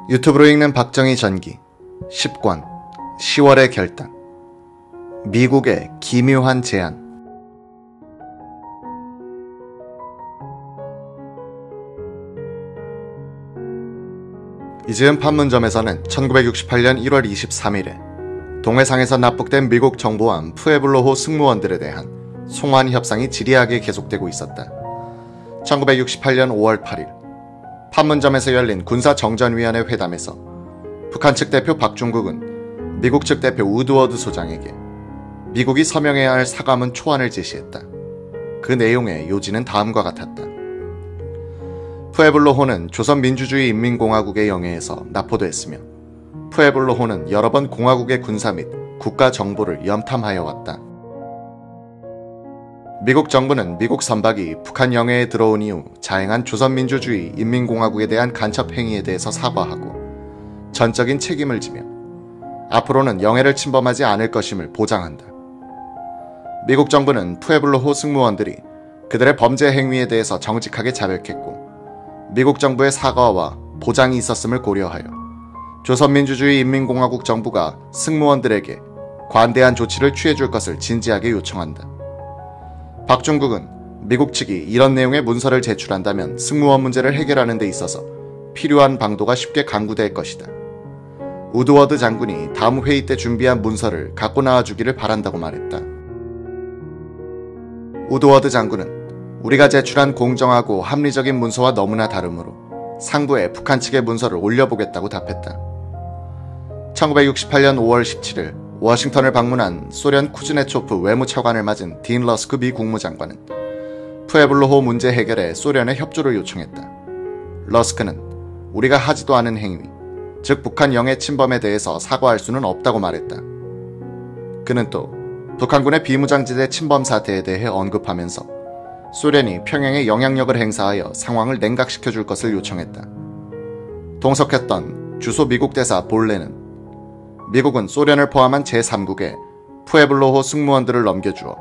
유튜브로 읽는 박정희 전기 10권 10월의 결단. 미국의 기묘한 제안. 이 즈음 판문점에서는 1968년 1월 23일에 동해상에서 납북된 미국 정보원 푸에블로호 승무원들에 대한 송환 협상이 지리하게 계속되고 있었다. 1968년 5월 8일 판문점에서 열린 군사정전위원회 회담에서 북한 측 대표 박중국은 미국 측 대표 우드워드 소장에게 미국이 서명해야 할 사과문 초안을 제시했다. 그 내용의 요지는 다음과 같았다. 푸에블로호는 조선민주주의인민공화국의 영해에서 납포됐으며 푸에블로호는 여러 번 공화국의 군사 및 국가 정보를 염탐하여 왔다. 미국 정부는 미국 선박이 북한 영해에 들어온 이후 자행한 조선민주주의인민공화국에 대한 간첩 행위에 대해서 사과하고 전적인 책임을 지며 앞으로는 영해를 침범하지 않을 것임을 보장한다. 미국 정부는 푸에블로호 승무원들이 그들의 범죄 행위에 대해서 정직하게 자백했고 미국 정부의 사과와 보장이 있었음을 고려하여 조선민주주의인민공화국 정부가 승무원들에게 관대한 조치를 취해줄 것을 진지하게 요청한다. 박중국은 미국 측이 이런 내용의 문서를 제출한다면 승무원 문제를 해결하는 데 있어서 필요한 방도가 쉽게 강구될 것이다. 우드워드 장군이 다음 회의 때 준비한 문서를 갖고 나와주기를 바란다고 말했다. 우드워드 장군은 우리가 제출한 공정하고 합리적인 문서와 너무나 다르므로 상부에 북한 측의 문서를 올려보겠다고 답했다. 1968년 5월 17일 워싱턴을 방문한 소련 쿠즈네초프 외무차관을 맞은 딘 러스크 미 국무장관은 푸에블로호 문제 해결에 소련의 협조를 요청했다. 러스크는 우리가 하지도 않은 행위, 즉 북한 영해 침범에 대해서 사과할 수는 없다고 말했다. 그는 또 북한군의 비무장지대 침범 사태에 대해 언급하면서 소련이 평양에 영향력을 행사하여 상황을 냉각시켜줄 것을 요청했다. 동석했던 주소 미국 대사 볼레는 미국은 소련을 포함한 제3국에 푸에블로호 승무원들을 넘겨주어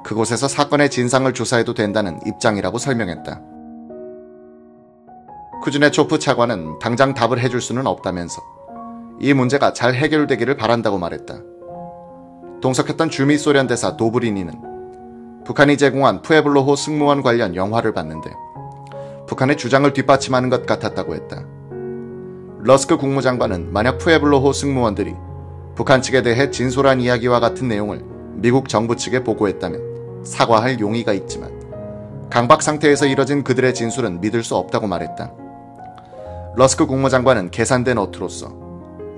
그곳에서 사건의 진상을 조사해도 된다는 입장이라고 설명했다. 쿠즈네초프 차관은 당장 답을 해줄 수는 없다면서 이 문제가 잘 해결되기를 바란다고 말했다. 동석했던 주미 소련 대사 도브리니는 북한이 제공한 푸에블로호 승무원 관련 영화를 봤는데 북한의 주장을 뒷받침하는 것 같았다고 했다. 러스크 국무장관은 만약 푸에블로호 승무원들이 북한 측에 대해 진솔한 이야기와 같은 내용을 미국 정부 측에 보고했다면 사과할 용의가 있지만 강박 상태에서 이뤄진 그들의 진술은 믿을 수 없다고 말했다. 러스크 국무장관은 계산된 어투로서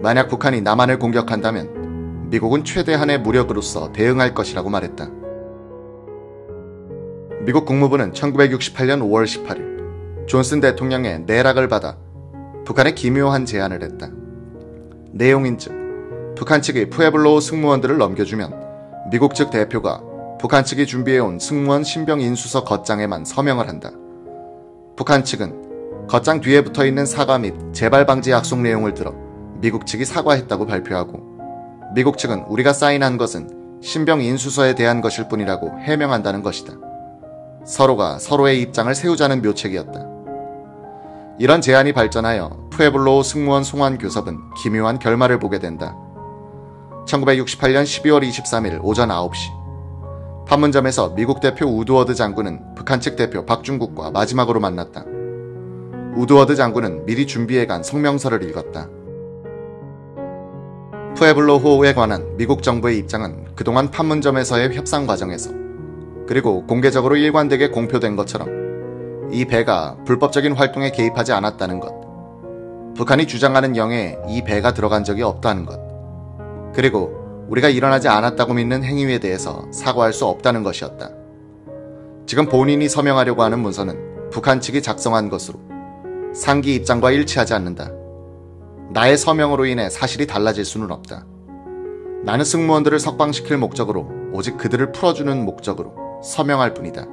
만약 북한이 남한을 공격한다면 미국은 최대한의 무력으로서 대응할 것이라고 말했다. 미국 국무부는 1968년 5월 18일 존슨 대통령의 내락을 받아 북한에 기묘한 제안을 했다. 내용인즉 북한 측이 푸에블로호 승무원들을 넘겨주면 미국 측 대표가 북한 측이 준비해온 승무원 신병 인수서 겉장에만 서명을 한다. 북한 측은 겉장 뒤에 붙어있는 사과 및 재발 방지 약속 내용을 들어 미국 측이 사과했다고 발표하고 미국 측은 우리가 사인한 것은 신병 인수서에 대한 것일 뿐이라고 해명한다는 것이다. 서로가 서로의 입장을 세우자는 묘책이었다. 이런 제안이 발전하여 푸에블로호 승무원 송환 교섭은 기묘한 결말을 보게 된다. 1968년 12월 23일 오전 9시 판문점에서 미국 대표 우드워드 장군은 북한 측 대표 박중국과 마지막으로 만났다. 우드워드 장군은 미리 준비해간 성명서를 읽었다. 푸에블로호에 관한 미국 정부의 입장은 그동안 판문점에서의 협상 과정에서 그리고 공개적으로 일관되게 공표된 것처럼 이 배가 불법적인 활동에 개입하지 않았다는 것, 북한이 주장하는 영해에 이 배가 들어간 적이 없다는 것, 그리고 우리가 일어나지 않았다고 믿는 행위에 대해서 사과할 수 없다는 것이었다. 지금 본인이 서명하려고 하는 문서는 북한 측이 작성한 것으로 상기 입장과 일치하지 않는다. 나의 서명으로 인해 사실이 달라질 수는 없다. 나는 승무원들을 석방시킬 목적으로 오직 그들을 풀어주는 목적으로 서명할 뿐이다.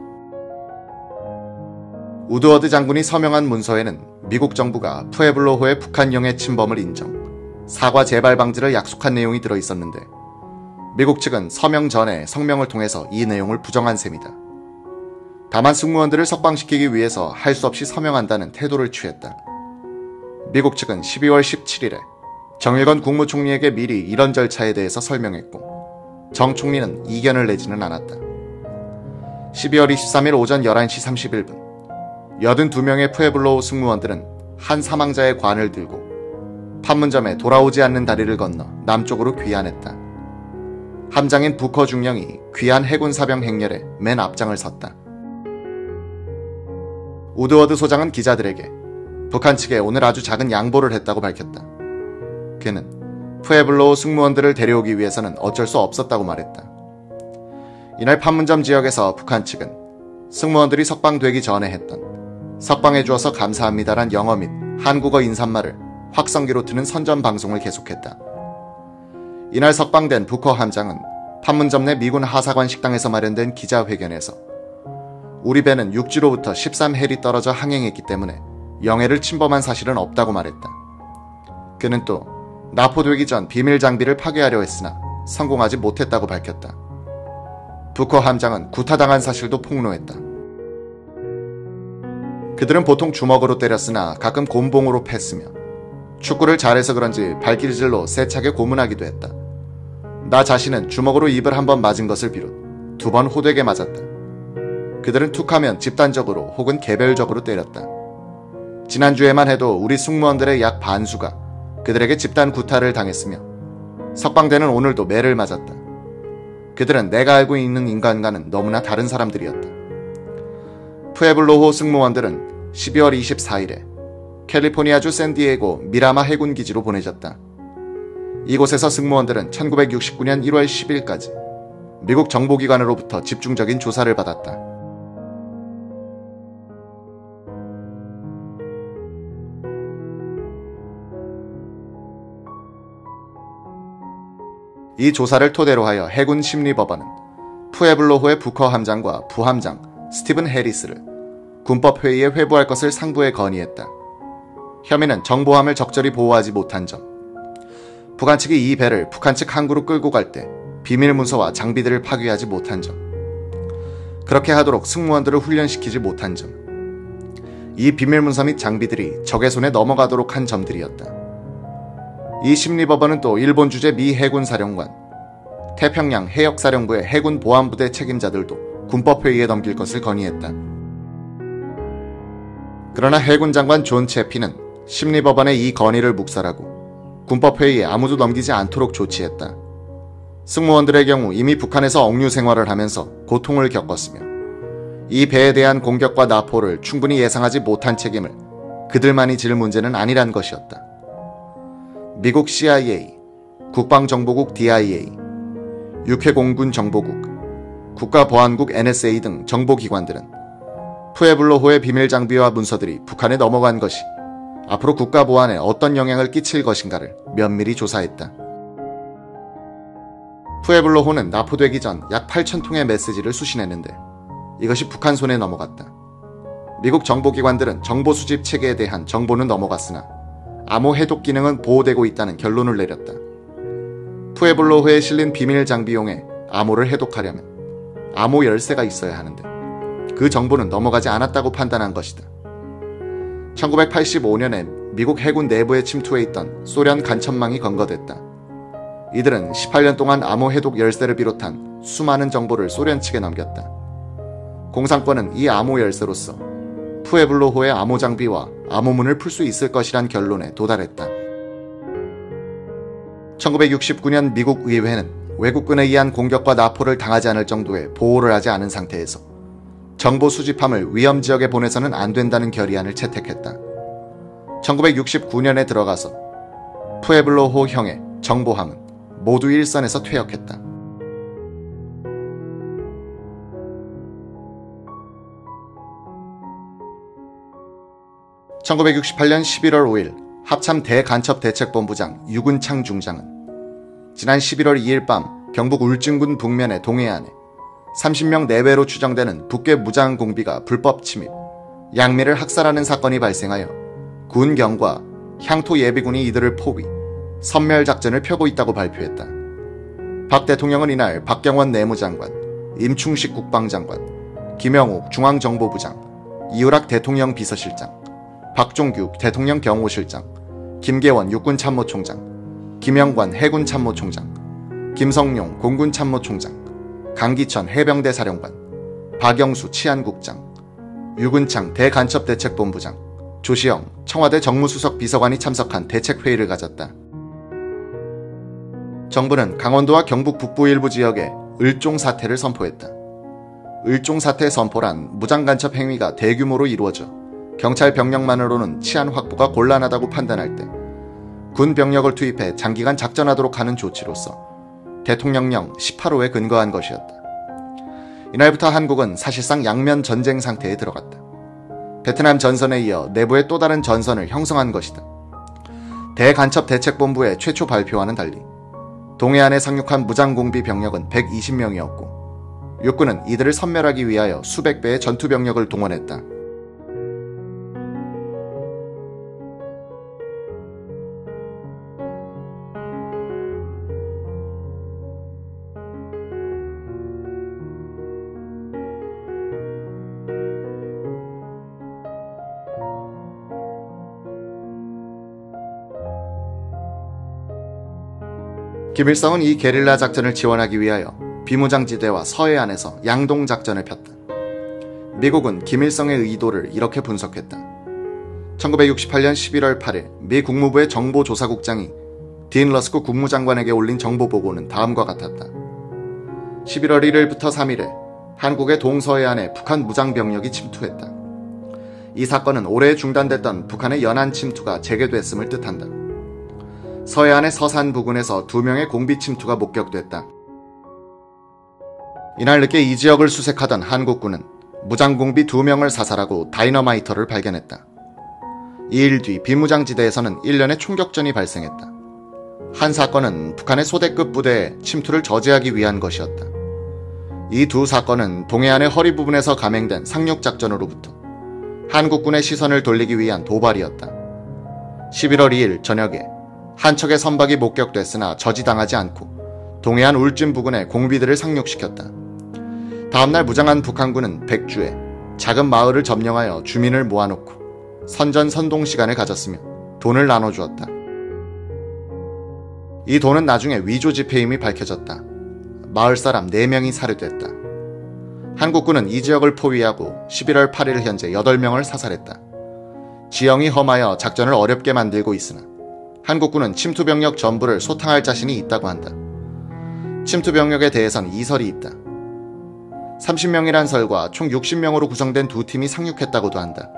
우드워드 장군이 서명한 문서에는 미국 정부가 푸에블로호의 북한 영해 침범을 인정, 사과 재발 방지를 약속한 내용이 들어있었는데 미국 측은 서명 전에 성명을 통해서 이 내용을 부정한 셈이다. 다만 승무원들을 석방시키기 위해서 할 수 없이 서명한다는 태도를 취했다. 미국 측은 12월 17일에 정일건 국무총리에게 미리 이런 절차에 대해서 설명했고 정 총리는 이견을 내지는 않았다. 12월 23일 오전 11시 31분 82명의 푸에블로 승무원들은 한 사망자의 관을 들고 판문점에 돌아오지 않는 다리를 건너 남쪽으로 귀환했다. 함장인 부커 중령이 귀환 해군 사병 행렬에 맨 앞장을 섰다. 우드워드 소장은 기자들에게 북한 측에 오늘 아주 작은 양보를 했다고 밝혔다. 그는 푸에블로 승무원들을 데려오기 위해서는 어쩔 수 없었다고 말했다. 이날 판문점 지역에서 북한 측은 승무원들이 석방되기 전에 했던 석방해 주어서 감사합니다란 영어 및 한국어 인사말을 확성기로 트는 선전 방송을 계속했다. 이날 석방된 부커 함장은 판문점 내 미군 하사관 식당에서 마련된 기자회견에서 우리 배는 육지로부터 13해리 떨어져 항행했기 때문에 영해를 침범한 사실은 없다고 말했다. 그는 또 납포되기 전 비밀 장비를 파괴하려 했으나 성공하지 못했다고 밝혔다. 부커 함장은 구타당한 사실도 폭로했다. 그들은 보통 주먹으로 때렸으나 가끔 곤봉으로 팼으며 축구를 잘해서 그런지 발길질로 세차게 고문하기도 했다. 나 자신은 주먹으로 입을 한 번 맞은 것을 비롯 2번 호되게 맞았다. 그들은 툭하면 집단적으로 혹은 개별적으로 때렸다. 지난주에만 해도 우리 승무원들의 약 반수가 그들에게 집단 구타를 당했으며 석방되는 오늘도 매를 맞았다. 그들은 내가 알고 있는 인간과는 너무나 다른 사람들이었다. 푸에블로호 승무원들은 12월 24일에 캘리포니아주 샌디에고 미라마 해군기지로 보내졌다. 이곳에서 승무원들은 1969년 1월 10일까지 미국 정보기관으로부터 집중적인 조사를 받았다. 이 조사를 토대로 하여 해군 심리법원은 푸에블로호의 부커 함장과 부함장 스티븐 해리스를 군법회의에 회부할 것을 상부에 건의했다. 혐의는 정보함을 적절히 보호하지 못한 점, 북한 측이 이 배를 북한 측 항구로 끌고 갈 때 비밀 문서와 장비들을 파괴하지 못한 점, 그렇게 하도록 승무원들을 훈련시키지 못한 점, 이 비밀 문서 및 장비들이 적의 손에 넘어가도록 한 점들이었다. 이 심리법원은 또 일본 주재 미 해군 사령관, 태평양 해역사령부의 해군 보안부대 책임자들도 군법회의에 넘길 것을 건의했다. 그러나 해군 장관 존 채피는 심리법원의 이 건의를 묵살하고 군법회의에 아무도 넘기지 않도록 조치했다. 승무원들의 경우 이미 북한에서 억류 생활을 하면서 고통을 겪었으며 이 배에 대한 공격과 납포를 충분히 예상하지 못한 책임을 그들만이 질 문제는 아니란 것이었다. 미국 CIA, 국방정보국 DIA, 육해공군 정보국, 국가보안국 NSA 등 정보기관들은 푸에블로호의 비밀 장비와 문서들이 북한에 넘어간 것이 앞으로 국가보안에 어떤 영향을 끼칠 것인가를 면밀히 조사했다. 푸에블로호는 납포되기 전 약 8,000통의 메시지를 수신했는데 이것이 북한 손에 넘어갔다. 미국 정보기관들은 정보 수집 체계에 대한 정보는 넘어갔으나 암호 해독 기능은 보호되고 있다는 결론을 내렸다. 푸에블로호에 실린 비밀 장비용에 암호를 해독하려면 암호 열쇠가 있어야 하는데 그 정보는 넘어가지 않았다고 판단한 것이다. 1985년에 미국 해군 내부에 침투해 있던 소련 간첩망이 검거됐다. 이들은 18년 동안 암호 해독 열쇠를 비롯한 수많은 정보를 소련 측에 넘겼다. 공산권은 이 암호 열쇠로서 푸에블로호의 암호 장비와 암호문을 풀 수 있을 것이란 결론에 도달했다. 1969년 미국 의회는 외국군에 의한 공격과 납포를 당하지 않을 정도의 보호를 하지 않은 상태에서 정보 수집함을 위험 지역에 보내서는 안 된다는 결의안을 채택했다. 1969년에 들어가서 푸에블로호형의 정보함은 모두 일선에서 퇴역했다. 1968년 11월 5일 합참 대간첩대책본부장 유근창 중장은 지난 11월 2일 밤 경북 울진군 북면의 동해안에 30명 내외로 추정되는 북괴 무장 공비가 불법 침입, 양미를 학살하는 사건이 발생하여 군경과 향토 예비군이 이들을 포위, 섬멸작전을 펴고 있다고 발표했다. 박 대통령은 이날 박경원 내무장관, 임충식 국방장관, 김영욱 중앙정보부장, 이우락 대통령 비서실장, 박종규 대통령 경호실장, 김계원 육군참모총장, 김영관 해군참모총장, 김성용 공군참모총장, 강기천 해병대 사령관, 박영수 치안국장, 유근창 대간첩대책본부장, 조시영 청와대 정무수석 비서관이 참석한 대책회의를 가졌다. 정부는 강원도와 경북 북부 일부 지역에 을종사태를 선포했다. 을종사태 선포란 무장간첩 행위가 대규모로 이루어져 경찰 병력만으로는 치안 확보가 곤란하다고 판단할 때 군 병력을 투입해 장기간 작전하도록 하는 조치로서 대통령령 18호에 근거한 것이었다. 이날부터 한국은 사실상 양면 전쟁 상태에 들어갔다. 베트남 전선에 이어 내부의 또 다른 전선을 형성한 것이다. 대간첩 대책본부의 최초 발표와는 달리 동해안에 상륙한 무장공비 병력은 120명이었고 육군은 이들을 섬멸하기 위하여 수백 배의 전투병력을 동원했다. 김일성은 이 게릴라 작전을 지원하기 위하여 비무장지대와 서해안에서 양동작전을 폈다. 미국은 김일성의 의도를 이렇게 분석했다. 1968년 11월 8일 미 국무부의 정보조사국장이 딘 러스크 국무장관에게 올린 정보보고는 다음과 같았다. 11월 1일부터 3일에 한국의 동서해안에 북한 무장병력이 침투했다. 이 사건은 올해 중단됐던 북한의 연안 침투가 재개됐음을 뜻한다. 서해안의 서산 부근에서 2명의 공비 침투가 목격됐다. 이날 늦게 이 지역을 수색하던 한국군은 무장공비 2명을 사살하고 다이너마이터를 발견했다. 2일 뒤 비무장지대에서는 일련의 총격전이 발생했다. 한 사건은 북한의 소대급 부대의 침투를 저지하기 위한 것이었다. 이 두 사건은 동해안의 허리 부분에서 감행된 상륙작전으로부터 한국군의 시선을 돌리기 위한 도발이었다. 11월 2일 저녁에 한 척의 선박이 목격됐으나 저지당하지 않고 동해안 울진 부근에 공비들을 상륙시켰다. 다음날 무장한 북한군은 백주에 작은 마을을 점령하여 주민을 모아놓고 선전선동 시간을 가졌으며 돈을 나눠주었다. 이 돈은 나중에 위조 지폐임이 밝혀졌다. 마을 사람 4명이 살해됐다. 한국군은 이 지역을 포위하고 11월 8일 현재 8명을 사살했다. 지형이 험하여 작전을 어렵게 만들고 있으나 한국군은 침투병력 전부를 소탕할 자신이 있다고 한다. 침투병력에 대해선 이설이 있다. 30명이란 설과 총 60명으로 구성된 두 팀이 상륙했다고도 한다.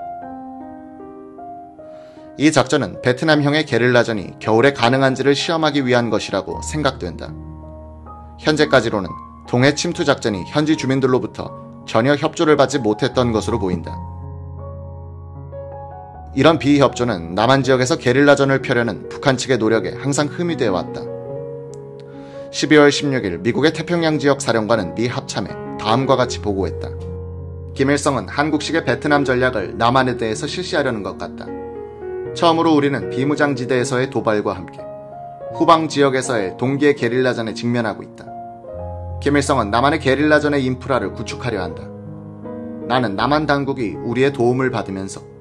이 작전은 베트남형의 게릴라전이 겨울에 가능한지를 시험하기 위한 것이라고 생각된다. 현재까지로는 동해 침투 작전이 현지 주민들로부터 전혀 협조를 받지 못했던 것으로 보인다. 이런 비협조는 남한 지역에서 게릴라전을 펴려는 북한 측의 노력에 항상 흠이 되어 왔다. 12월 16일 미국의 태평양 지역 사령관은 미 합참에 다음과 같이 보고했다. 김일성은 한국식의 베트남 전략을 남한에 대해서 실시하려는 것 같다. 처음으로 우리는 비무장지대에서의 도발과 함께 후방 지역에서의 동기의 게릴라전에 직면하고 있다. 김일성은 남한의 게릴라전의 인프라를 구축하려 한다. 나는 남한 당국이 우리의 도움을 받으면서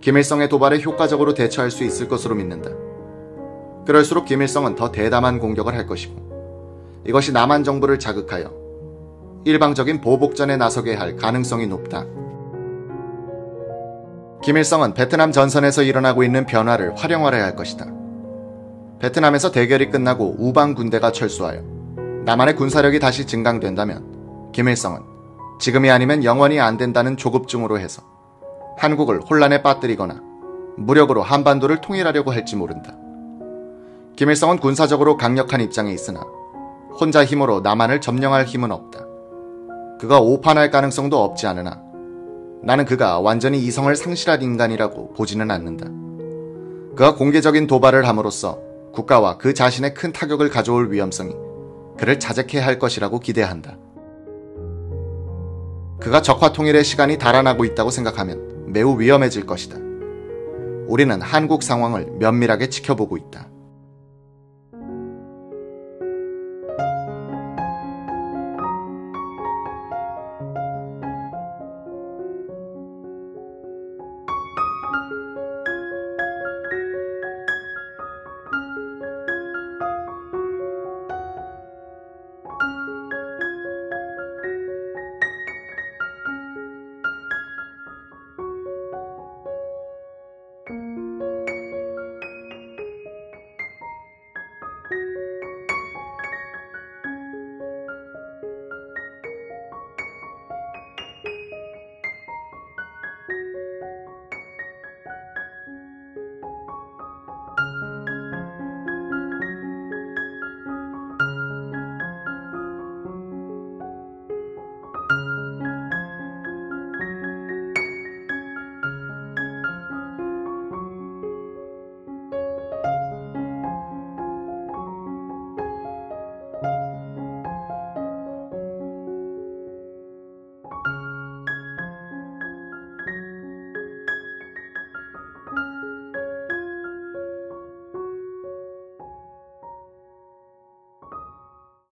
김일성의 도발에 효과적으로 대처할 수 있을 것으로 믿는다. 그럴수록 김일성은 더 대담한 공격을 할 것이고 이것이 남한 정부를 자극하여 일방적인 보복전에 나서게 할 가능성이 높다. 김일성은 베트남 전선에서 일어나고 있는 변화를 활용하려 할 것이다. 베트남에서 대결이 끝나고 우방 군대가 철수하여 남한의 군사력이 다시 증강된다면 김일성은 지금이 아니면 영원히 안 된다는 조급증으로 해서 한국을 혼란에 빠뜨리거나 무력으로 한반도를 통일하려고 할지 모른다. 김일성은 군사적으로 강력한 입장에 있으나 혼자 힘으로 남한을 점령할 힘은 없다. 그가 오판할 가능성도 없지 않으나 나는 그가 완전히 이성을 상실한 인간이라고 보지는 않는다. 그가 공개적인 도발을 함으로써 국가와 그 자신의 큰 타격을 가져올 위험성이 그를 자책해 할 것이라고 기대한다. 그가 적화 통일의 시간이 달아나고 있다고 생각하면 매우 위험해질 것이다. 우리는 한국 상황을 면밀하게 지켜보고 있다.